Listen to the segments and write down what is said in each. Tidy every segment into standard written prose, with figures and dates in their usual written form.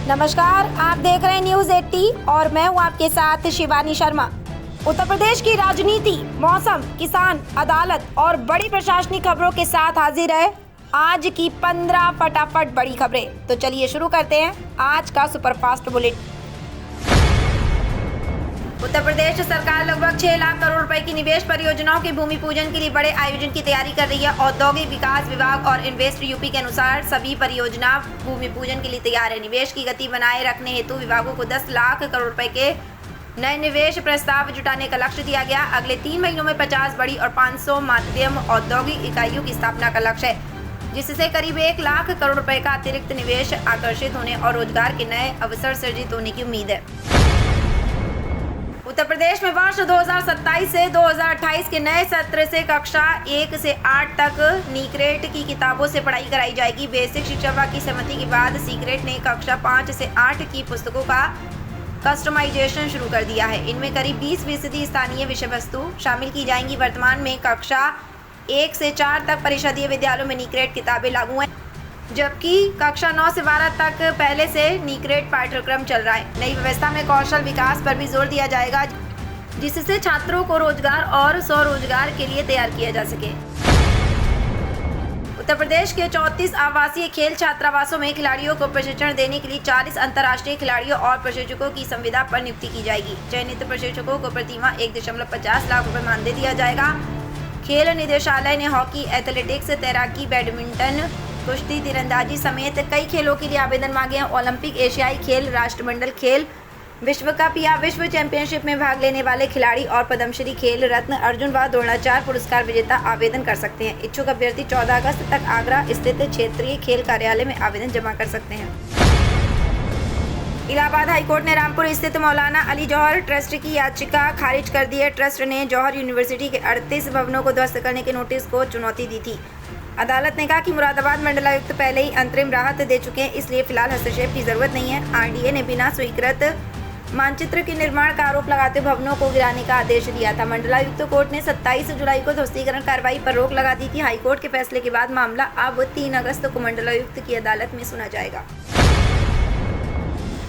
नमस्कार, आप देख रहे हैं न्यूज 80 और मैं हूं आपके साथ शिवानी शर्मा। उत्तर प्रदेश की राजनीति, मौसम, किसान, अदालत और बड़ी प्रशासनिक खबरों के साथ हाजिर है आज की 15 फटाफट बड़ी खबरें। तो चलिए शुरू करते हैं आज का सुपरफास्ट बुलेटिन। उत्तर प्रदेश सरकार लगभग 6 लाख करोड़ रुपए की निवेश परियोजनाओं के भूमि पूजन के लिए बड़े आयोजन की तैयारी कर रही है। औद्योगिक विकास विभाग और इन्वेस्ट यूपी के अनुसार सभी परियोजना भूमि पूजन के लिए तैयार है। निवेश की गति बनाए रखने हेतु विभागों को 10 लाख करोड़ रुपए के नए निवेश प्रस्ताव जुटाने का लक्ष्य दिया गया। अगले 3 महीनों में 50 बड़ी और 500 मध्यम औद्योगिक इकाइयों की स्थापना का लक्ष्य है, जिससे करीब 1 लाख करोड़ रुपए का अतिरिक्त निवेश आकर्षित होने और रोजगार के नए अवसर सृजित होने की उम्मीद है। उत्तर प्रदेश में वर्ष 2027 से 2028 के नए सत्र से कक्षा 1 से 8 तक नीक्रेट की किताबों से पढ़ाई कराई जाएगी। बेसिक शिक्षा विभाग की सहमति के बाद सीक्रेट ने कक्षा 5 से 8 की पुस्तकों का कस्टमाइजेशन शुरू कर दिया है। इनमें करीब 20% स्थानीय विषय वस्तु शामिल की जाएंगी। वर्तमान में कक्षा 1 से 4 तक परिषदीय विद्यालयों में नीक्रेट किताबें लागू हैं, जबकि कक्षा 9 से 12 तक पहले से नीक्रेट पाठ्यक्रम चल रहा है। नई व्यवस्था में कौशल विकास पर भी जोर दिया जाएगा, जिससे छात्रों को रोजगार और स्वरोजगार के लिए तैयार किया जा सके। उत्तर प्रदेश के 34 आवासीय खेल छात्रावासों में खिलाड़ियों को प्रशिक्षण देने के लिए 40 अंतर्राष्ट्रीय खिलाड़ियों और प्रशिक्षकों की संविदा पर नियुक्ति की जाएगी। चयनित प्रशिक्षकों को प्रतिमाह 1.50 लाख रुपए मानदेय दिया जाएगा। खेल निदेशालय ने हॉकी, एथलेटिक्स, तैराकी, बैडमिंटन, कुश्ती, तीरंदाजी समेत कई खेलों के लिए आवेदन मांगे हैं। ओलंपिक, एशियाई खेल, राष्ट्रमंडल खेल, विश्व कप या विश्व चैंपियनशिप में भाग लेने वाले खिलाड़ी और पद्मश्री, खेल रत्न, अर्जुन व द्रोणाचार्य पुरस्कार विजेता आवेदन कर सकते हैं। इच्छुक अभ्यर्थी 14 अगस्त तक आगरा स्थित क्षेत्रीय खेल कार्यालय में आवेदन जमा कर सकते हैं। इलाहाबाद हाईकोर्ट ने रामपुर स्थित मौलाना अली जौहर ट्रस्ट की याचिका खारिज कर दी है। ट्रस्ट ने जौहर यूनिवर्सिटी के 38 भवनों को ध्वस्त करने के नोटिस को चुनौती दी थी। अदालत ने कहा कि मुरादाबाद मंडलायुक्त पहले ही अंतरिम राहत दे चुके हैं, इसलिए फिलहाल हस्तक्षेप की जरूरत नहीं है। आरडीए ने बिना स्वीकृत मानचित्र के निर्माण का आरोप लगाते भवनों को गिराने का आदेश दिया था। मंडलायुक्त कोर्ट ने 27 जुलाई को ध्वस्तीकरण कार्रवाई पर रोक लगा दी थी। हाईकोर्ट के फैसले के बाद मामला अब 3 अगस्त को मंडलायुक्त की अदालत में सुना जाएगा।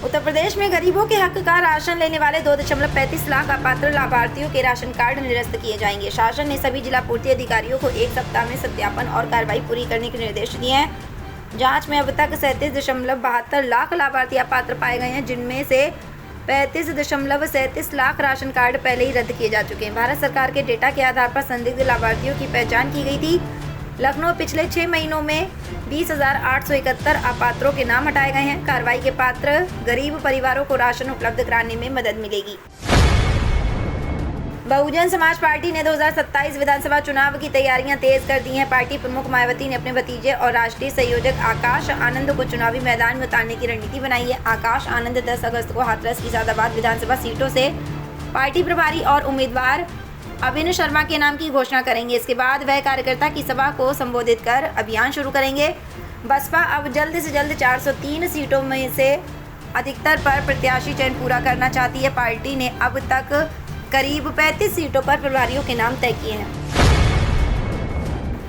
उत्तर प्रदेश में गरीबों के हक का राशन लेने वाले 2.35 लाख अपात्र लाभार्थियों के राशन कार्ड निरस्त किए जाएंगे। शासन ने सभी जिला पूर्ति अधिकारियों को 1 सप्ताह में सत्यापन और कार्रवाई पूरी करने के निर्देश दिए हैं। जांच में अब तक 37.72 लाख लाभार्थी अपात्र पाए गए हैं, जिनमें से 35.37 लाख राशन कार्ड पहले ही रद्द किए जा चुके हैं। भारत सरकार के डेटा के आधार पर संदिग्ध लाभार्थियों की पहचान की गई थी। लखनऊ पिछले 6 महीनों में 20,871 अपात्रों के नाम हटाए गए हैं। कार्रवाई के पात्र गरीब परिवारों को राशन उपलब्ध कराने में मदद मिलेगी। बहुजन समाज पार्टी ने 2027 विधानसभा चुनाव की तैयारियां तेज कर दी हैं। पार्टी प्रमुख मायावती ने अपने भतीजे और राष्ट्रीय संयोजक आकाश आनंद को चुनावी मैदान में उतारने की रणनीति बनाई है। आकाश आनंद 10 अगस्त को हाथरस की सादाबाद विधानसभा सीटों से पार्टी प्रभारी और उम्मीदवार अविन शर्मा के नाम की घोषणा करेंगे। इसके बाद वह कार्यकर्ता की सभा को संबोधित कर अभियान शुरू करेंगे। बसपा अब जल्द से जल्द 403 सीटों में से अधिकतर पर प्रत्याशी चयन पूरा करना चाहती है। पार्टी ने अब तक करीब 35 सीटों पर प्रभारियों के नाम तय किए हैं।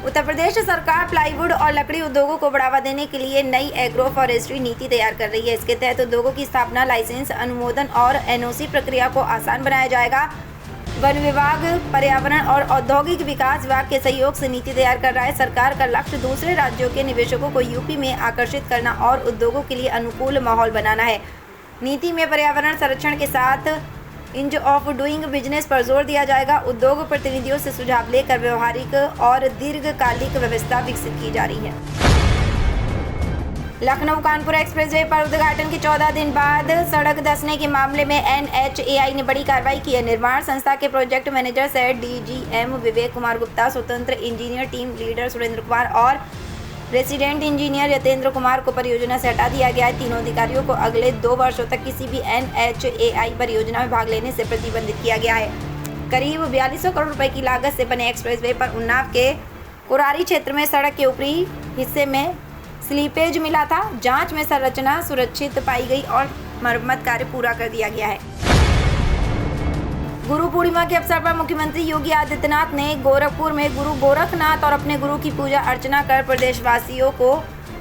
उत्तर प्रदेश सरकार प्लाईवुड और लकड़ी उद्योगों को बढ़ावा देने के लिए नई एग्रो फॉरेस्ट्री नीति तैयार कर रही है। इसके तहत उद्योगों की स्थापना, लाइसेंस, अनुमोदन और एनओसी प्रक्रिया को आसान बनाया जाएगा। वन विभाग, पर्यावरण और औद्योगिक विकास विभाग के सहयोग से नीति तैयार कर रहा है। सरकार का लक्ष्य दूसरे राज्यों के निवेशकों को यूपी में आकर्षित करना और उद्योगों के लिए अनुकूल माहौल बनाना है। नीति में पर्यावरण संरक्षण के साथ ईज ऑफ डूइंग बिजनेस पर जोर दिया जाएगा। उद्योग प्रतिनिधियों से सुझाव लेकर व्यवहारिक और दीर्घकालिक व्यवस्था विकसित की जा रही है। लखनऊ कानपुर एक्सप्रेसवे पर उद्घाटन के 14 दिन बाद सड़क धंसने के मामले में NHAI ने बड़ी कार्रवाई की है। निर्माण संस्था के प्रोजेक्ट मैनेजर सह DGM विवेक कुमार गुप्ता, स्वतंत्र engineer team leader Surendra Kumar और रेसिडेंट इंजीनियर यतेंद्र कुमार को परियोजना से हटा दिया गया है। तीनों अधिकारियों को अगले 2 वर्षों तक किसी भी NHAI परियोजना में भाग लेने से प्रतिबंधित किया गया है। करीब 4200 करोड़ रुपए की लागत से बने एक्सप्रेसवे पर उन्नाव के कुरारी क्षेत्र में सड़क के ऊपरी हिस्से में स्लीपेज मिला था। जांच में संरचना सुरक्षित पाई गई और मरम्मत कार्य पूरा कर दिया गया है। गुरु पूर्णिमा के अवसर पर मुख्यमंत्री योगी आदित्यनाथ ने गोरखपुर में गुरु गोरखनाथ और अपने गुरु की पूजा अर्चना कर प्रदेशवासियों को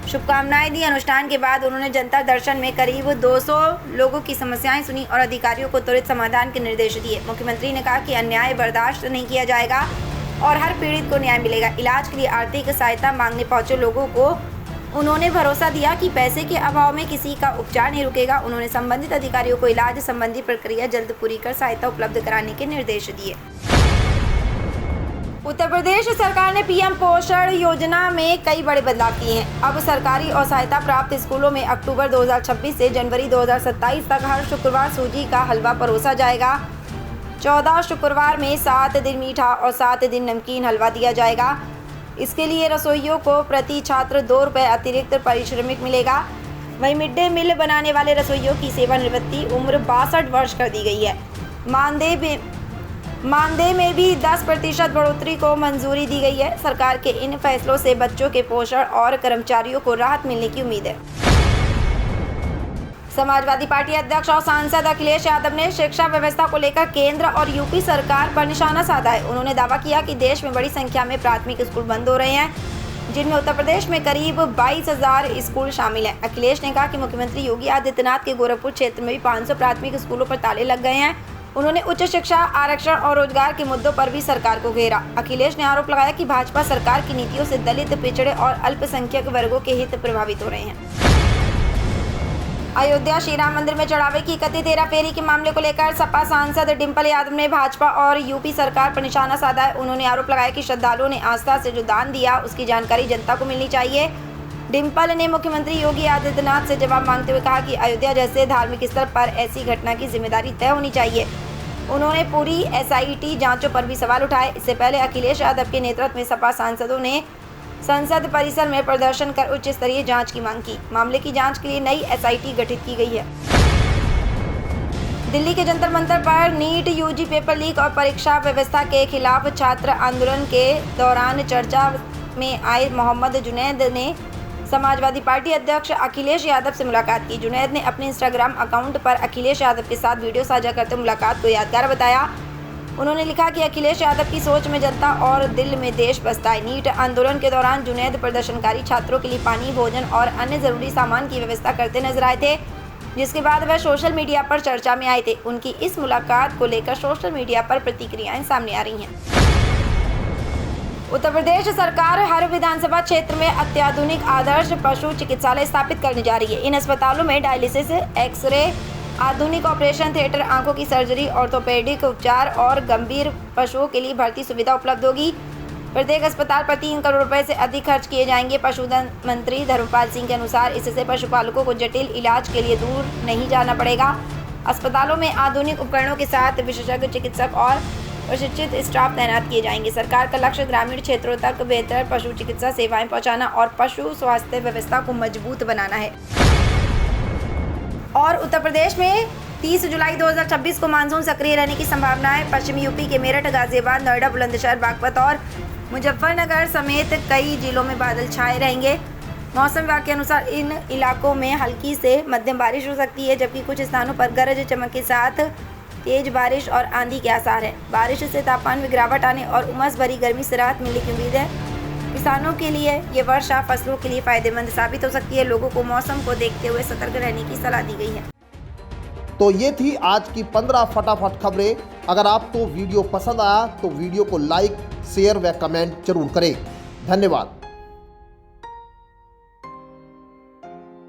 शुभकामनाएं दी। अनुष्ठान के बाद उन्होंने जनता दर्शन में करीब 200 लोगों की समस्याएं सुनी और अधिकारियों को त्वरित समाधान के निर्देश दिए। मुख्यमंत्री ने कहा कि अन्याय बर्दाश्त नहीं किया जाएगा और हर पीड़ित को न्याय मिलेगा। इलाज के लिए आर्थिक सहायता मांगने पहुंचे लोगों को उन्होंने भरोसा दिया कि पैसे के अभाव में किसी का उपचार नहीं रुकेगा। उन्होंने संबंधित अधिकारियों को इलाज संबंधी प्रक्रिया जल्द पूरी कर सहायता उपलब्ध कराने के निर्देश दिए। उत्तर प्रदेश सरकार ने पीएम पोषण योजना में कई बड़े बदलाव किए हैं। अब सरकारी और सहायता प्राप्त स्कूलों में अक्टूबर 2026 से जनवरी 2027 तक हर शुक्रवार सूजी का हलवा परोसा जाएगा। 14 शुक्रवार में 7 दिन मीठा और 7 दिन नमकीन हलवा दिया जाएगा। इसके लिए रसोइयों को प्रति छात्र 2 रुपये अतिरिक्त पारिश्रमिक मिलेगा। वहीं मिड डे मील बनाने वाले रसोइयों की सेवानिवृत्ति उम्र 62 वर्ष कर दी गई है। मानदेय में भी 10% बढ़ोतरी को मंजूरी दी गई है। सरकार के इन फैसलों से बच्चों के पोषण और कर्मचारियों को राहत मिलने की उम्मीद है। समाजवादी पार्टी अध्यक्ष और सांसद अखिलेश यादव ने शिक्षा व्यवस्था को लेकर केंद्र और यूपी सरकार पर निशाना साधा है। उन्होंने दावा किया कि देश में बड़ी संख्या में प्राथमिक स्कूल बंद हो रहे हैं, जिनमें उत्तर प्रदेश में करीब 22,000 स्कूल शामिल हैं। अखिलेश ने कहा कि मुख्यमंत्री योगी आदित्यनाथ के गोरखपुर क्षेत्र में भी 500 प्राथमिक स्कूलों पर ताले लग गए हैं। उन्होंने उच्च शिक्षा, आरक्षण और रोजगार के मुद्दों पर भी सरकार को घेरा। अखिलेश ने आरोप लगाया कि भाजपा सरकार की नीतियों से दलित, पिछड़े और अल्पसंख्यक वर्गों के हित प्रभावित हो रहे हैं। अयोध्या श्री राम मंदिर में चढ़ावे की कथित हेराफेरी के मामले को लेकर सपा सांसद डिम्पल यादव ने भाजपा और यूपी सरकार पर निशाना साधा है। उन्होंने आरोप लगाया कि श्रद्धालुओं ने आस्था से जो दान दिया उसकी जानकारी जनता को मिलनी चाहिए। डिम्पल ने मुख्यमंत्री योगी आदित्यनाथ से जवाब मांगते हुए कहा कि अयोध्या जैसे धार्मिक स्थल पर ऐसी घटना की जिम्मेदारी तय होनी चाहिए। उन्होंने पूरी SIT जांचों पर भी सवाल उठाए। इससे पहले अखिलेश यादव के नेतृत्व में सपा सांसदों ने संसद परिसर में प्रदर्शन कर उच्च स्तरीय जांच की मांग की। मामले की जांच के लिए नई SIT गठित की गई है। दिल्ली के जंतर मंतर पर नीट UG पेपर लीक और परीक्षा व्यवस्था के खिलाफ छात्र आंदोलन के दौरान चर्चा में आए मोहम्मद जुनैद ने समाजवादी पार्टी अध्यक्ष अखिलेश यादव से मुलाकात की। जुनैद ने अपने इंस्टाग्राम अकाउंट पर अखिलेश यादव के साथ वीडियो साझा करते मुलाकात को यादगार बताया। उन्होंने लिखा कि अखिलेश यादव की सोच में जनता और दिल में देश बसता है। नीट आंदोलन के दौरान जुनैद प्रदर्शनकारी छात्रों के लिए पानी, भोजन और अन्य जरूरी सामान की व्यवस्था करते नजर आए थे, जिसके बाद वह सोशल मीडिया पर चर्चा में आए थे। उनकी इस मुलाकात को लेकर सोशल मीडिया पर प्रतिक्रियाएं सामने आ रही हैं। उत्तर प्रदेश सरकार हर विधानसभा क्षेत्र में अत्याधुनिक आदर्श पशु चिकित्सालय स्थापित करने जा रही है। इन अस्पतालों में डायलिसिस, एक्सरे, आधुनिक ऑपरेशन थिएटर, आंखों की सर्जरी, ऑर्थोपेडिक उपचार और गंभीर पशुओं के लिए भर्ती सुविधा उपलब्ध होगी। प्रत्येक अस्पताल पर 3 करोड़ रुपए से अधिक खर्च किए जाएंगे। पशुधन मंत्री धर्मपाल सिंह के अनुसार इससे पशुपालकों को जटिल इलाज के लिए दूर नहीं जाना पड़ेगा। अस्पतालों में आधुनिक उपकरणों के साथ विशेषज्ञ चिकित्सक और प्रशिक्षित स्टाफ तैनात किए जाएंगे। सरकार का लक्ष्य ग्रामीण क्षेत्रों तक बेहतर पशु चिकित्सा सेवाएं पहुंचाना और पशु स्वास्थ्य व्यवस्था को मजबूत बनाना है। और उत्तर प्रदेश में 30 जुलाई 2026 को मानसून सक्रिय रहने की संभावना है। पश्चिमी यूपी के मेरठ, गाजियाबाद, नोएडा, बुलंदशहर, बागपत और मुजफ्फरनगर समेत कई जिलों में बादल छाए रहेंगे। मौसम विभाग के अनुसार इन इलाकों में हल्की से मध्यम बारिश हो सकती है, जबकि कुछ स्थानों पर गरज चमक के साथ तेज बारिश और आंधी के आसार है। बारिश से तापमान में गिरावट आने और उमस भरी गर्मी से राहत मिलने की उम्मीद है। किसानों के लिए ये वर्षा फसलों के लिए फायदेमंद साबित हो सकती है। लोगों को मौसम को देखते हुए सतर्क रहने की सलाह दी गई है। तो ये थी आज की 15 फटाफट खबरें। अगर आपको वीडियो पसंद आया तो वीडियो को लाइक, शेयर व कमेंट जरूर करें। धन्यवाद।